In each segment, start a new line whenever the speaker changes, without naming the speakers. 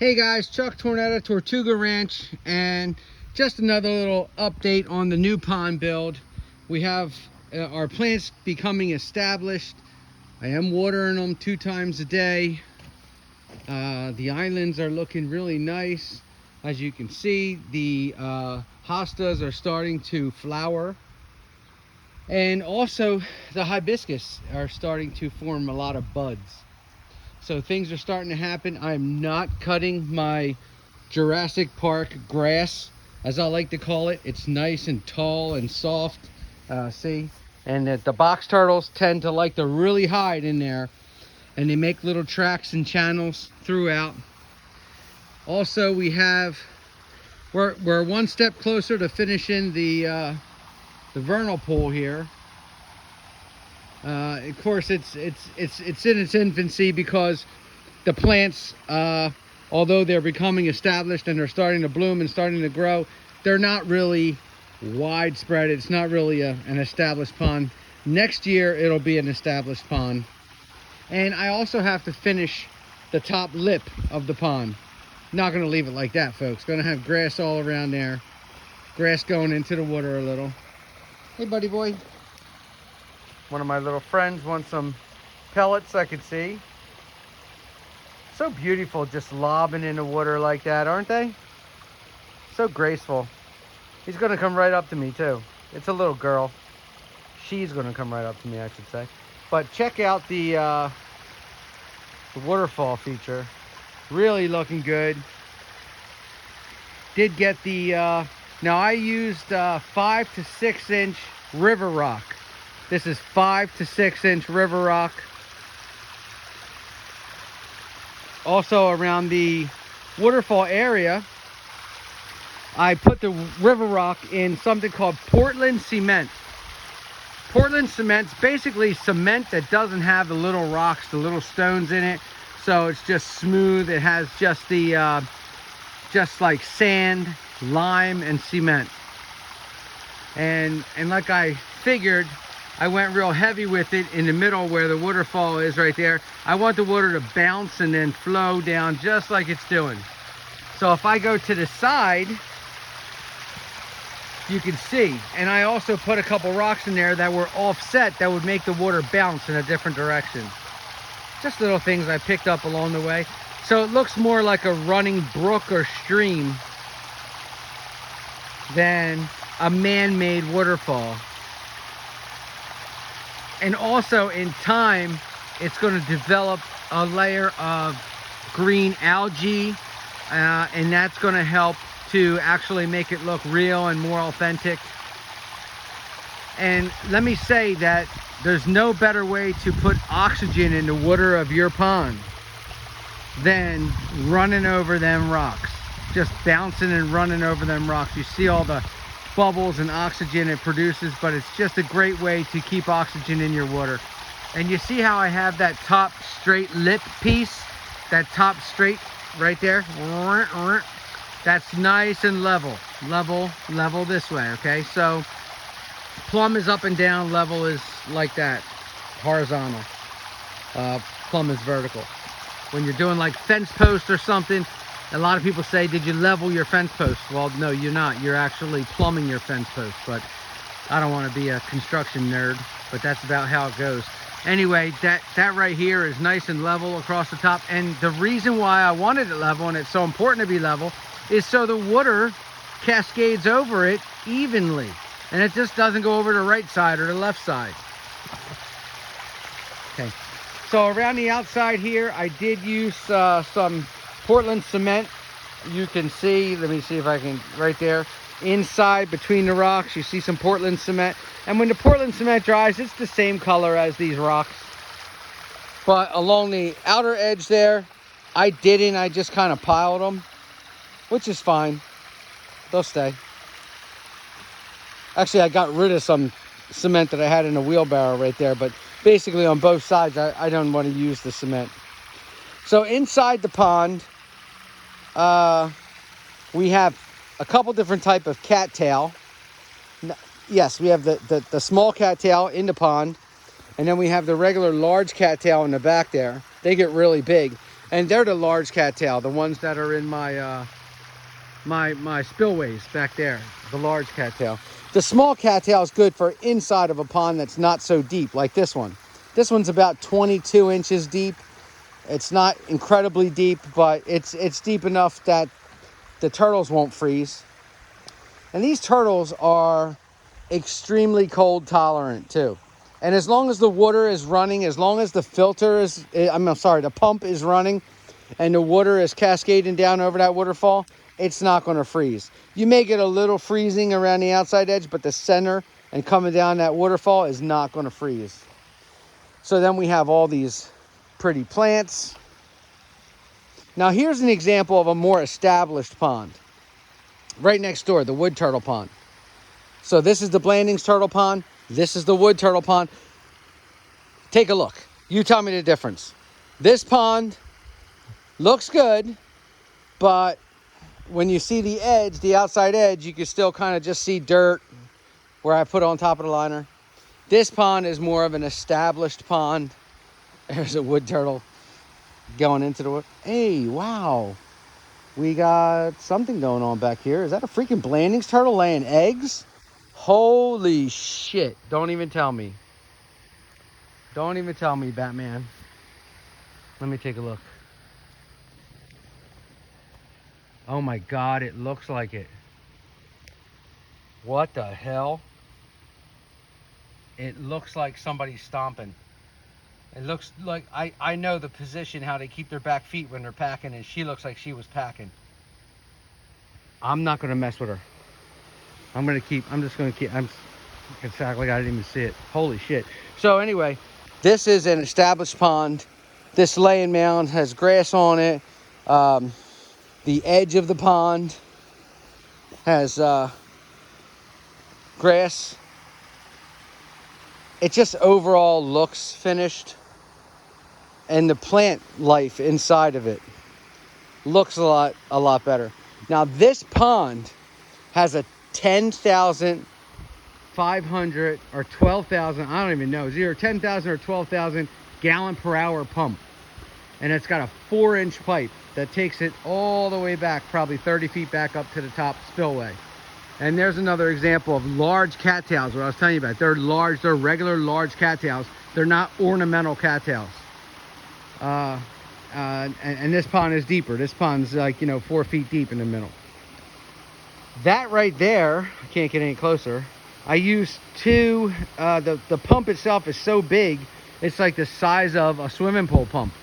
Hey guys, Chuck Tornetta, Tortuga Ranch, and just another little update on the new pond build. We have our plants becoming established. I am watering them 2 times a day. The islands are looking really nice. As you can see, the hostas are starting to flower. And also the hibiscus are starting to form a lot of buds. So things are starting to happen. I'm not cutting my Jurassic Park grass, as I like to call it. It's nice and tall and soft. See? And the box turtles tend to like to really hide in there. And they make little tracks and channels throughout. Also, we're one step closer to finishing the vernal pool here. Of course, it's in its infancy because the plants, although they're becoming established and they're starting to bloom and starting to grow, they're not really widespread. It's not really an established pond. Next year, it'll be an established pond. And I also have to finish the top lip of the pond. Not going to leave it like that, folks. Going to have grass all around there. Grass going into the water a little. Hey, buddy boy. One of my little friends wants some pellets, I could see. So beautiful, just lobbing in the water like that, aren't they? So graceful. He's gonna come right up to me too. It's a little girl. She's gonna come right up to me, I should say. But check out the waterfall feature. Really looking good. Did get the, now I used 5 to 6 inch river rock. This is 5 to 6 inch river rock. Also around the waterfall area, I put the river rock in something called Portland cement. Portland cement's basically cement that doesn't have the little rocks, the little stones in it. So it's just smooth. It has just the, just like sand, lime, and cement. And like I figured, I went real heavy with it in the middle where the waterfall is right there. I want the water to bounce and then flow down just like it's doing. So if I go to the side, you can see. And I also put a couple rocks in there that were offset that would make the water bounce in a different direction. Just little things I picked up along the way. So it looks more like a running brook or stream than a man-made waterfall. And also in time, it's going to develop a layer of green algae, and that's going to help to actually make it look real and more authentic. And let me say that there's no better way to put oxygen in the water of your pond than running over them rocks. Just bouncing and running over them rocks. You see all the bubbles and oxygen it produces, but it's just a great way to keep oxygen in your water. And you see how I have that top straight lip piece, that top straight right there, that's nice and level this way. Okay, so plumb is up and down, level is like that, horizontal. Plumb is vertical. When you're doing like fence post or something, a lot of people say, did you level your fence post? Well, no, you're not. You're actually plumbing your fence post. But I don't want to be a construction nerd, but that's about how it goes. Anyway, that right here is nice and level across the top. And the reason why I wanted it level, and it's so important to be level, is so the water cascades over it evenly. And it just doesn't go over the right side or the left side. Okay. So around the outside here, I did use some Portland cement. You can see, let me see if I can, right there inside between the rocks, you see some Portland cement. And when the Portland cement dries, it's the same color as these rocks. But along the outer edge there, I just kind of piled them, which is fine. They'll stay. Actually, I got rid of some cement that I had in a wheelbarrow right there, but basically on both sides, I don't want to use the cement. So inside the pond, we have a couple different type of cattail. Yes, we have the small cattail in the pond, and then we have the regular large cattail in the back there. They get really big. And they're the large cattail, the ones that are in my my spillways back there, the large cattail. The small cattail is good for inside of a pond that's not so deep, like this one. This one's about 22 inches deep. It's not incredibly deep, but it's deep enough that the turtles won't freeze. And these turtles are extremely cold tolerant too. And as long as the water is running, as long as the filter is, I'm sorry, the pump is running and the water is cascading down over that waterfall, it's not going to freeze. You may get a little freezing around the outside edge, but the center and coming down that waterfall is not going to freeze. So then we have all these pretty plants. Now here's an example of a more established pond. Right next door, the wood turtle pond. So this is the Blandings turtle pond. This is the wood turtle pond. Take a look. You tell me the difference. This pond looks good, but when you see the edge, the outside edge, you can still kind of just see dirt where I put on top of the liner. This pond is more of an established pond. There's a wood turtle going into the wood. Hey, wow. We got something going on back here. Is that a freaking Blandings turtle laying eggs? Holy shit. Don't even tell me. Don't even tell me, Batman. Let me take a look. Oh my God, it looks like it. What the hell? It looks like somebody's stomping. It looks like, I know the position, how they keep their back feet when they're packing, and she looks like she was packing. I'm not gonna mess with her. I'm just gonna keep, exactly, I didn't even see it. Holy shit. So anyway, this is an established pond. This laying mound has grass on it. The edge of the pond has grass. It just overall looks finished. And the plant life inside of it looks a lot better. Now this pond has a 10,500 or 12,000, I don't even know, it's either 10,000 or 12,000 gallon per hour pump. And it's got a 4-inch pipe that takes it all the way back, probably 30 feet back up to the top spillway. And there's another example of large cattails, what I was telling you about. They're large, they're regular large cattails. They're not ornamental cattails. And this pond is deeper. This pond's like, 4 feet deep in the middle. That right there, I can't get any closer. I used two, the pump itself is so big, it's like the size of a swimming pool pump.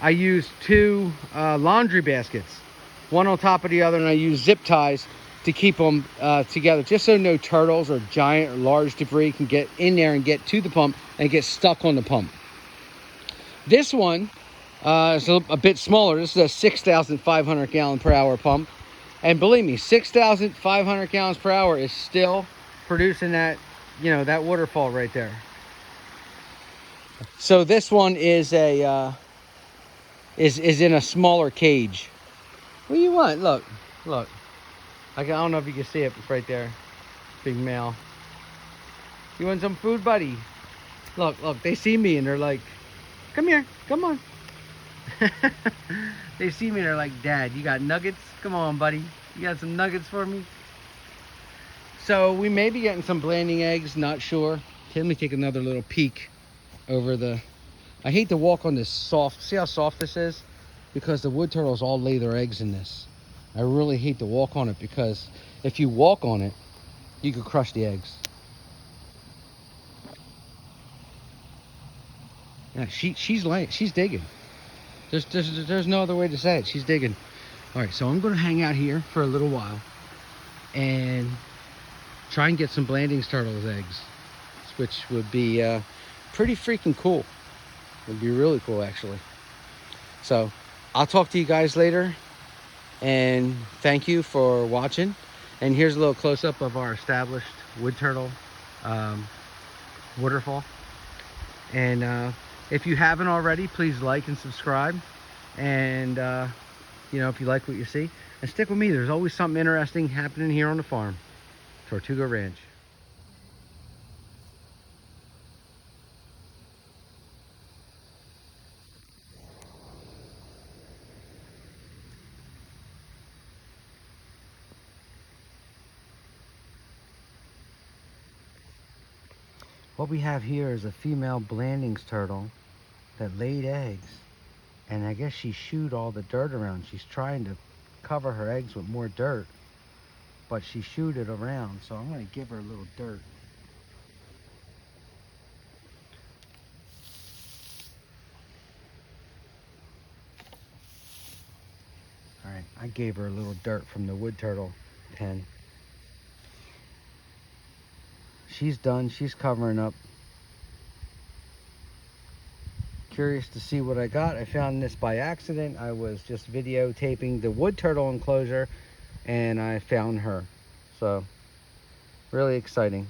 I used two laundry baskets, one on top of the other, and I used zip ties to keep them together, just so no turtles or giant or large debris can get in there and get to the pump and get stuck on the pump. This one is a bit smaller. This is a 6,500 gallon per hour pump. And believe me, 6,500 gallons per hour is still producing that, that waterfall right there. So this one is a is in a smaller cage. What do you want? Look. I don't know if you can see it. It's right there. Big male. You want some food, buddy? Look. They see me and they're like, come here. Come on. They see me and they're like, Dad, you got nuggets? Come on, buddy. You got some nuggets for me? So we may be getting some Blanding eggs. Not sure. Okay, let me take another little peek over the... I hate to walk on this soft... See how soft this is? Because the wood turtles all lay their eggs in this. I really hate to walk on it because if you walk on it, you could crush the eggs. Yeah, she's digging. There's no other way to say it. She's digging. All right, so I'm going to hang out here for a little while and try and get some Blandings turtles eggs, which would be pretty freaking cool. Would be really cool, actually. So I'll talk to you guys later, and thank you for watching. And here's a little close-up of our established wood turtle waterfall. And if you haven't already, please like and subscribe. And if you like what you see, and stick with me. There's always something interesting happening here on the farm. Tortuga Ranch. What we have here is a female Blandings turtle that laid eggs. And I guess she shooed all the dirt around. She's trying to cover her eggs with more dirt, but she shooed it around. So I'm going to give her a little dirt. All right, I gave her a little dirt from the wood turtle pen. She's done. She's covering up. Curious to see what I got. I found this by accident. I was just videotaping the wood turtle enclosure and I found her. So really exciting.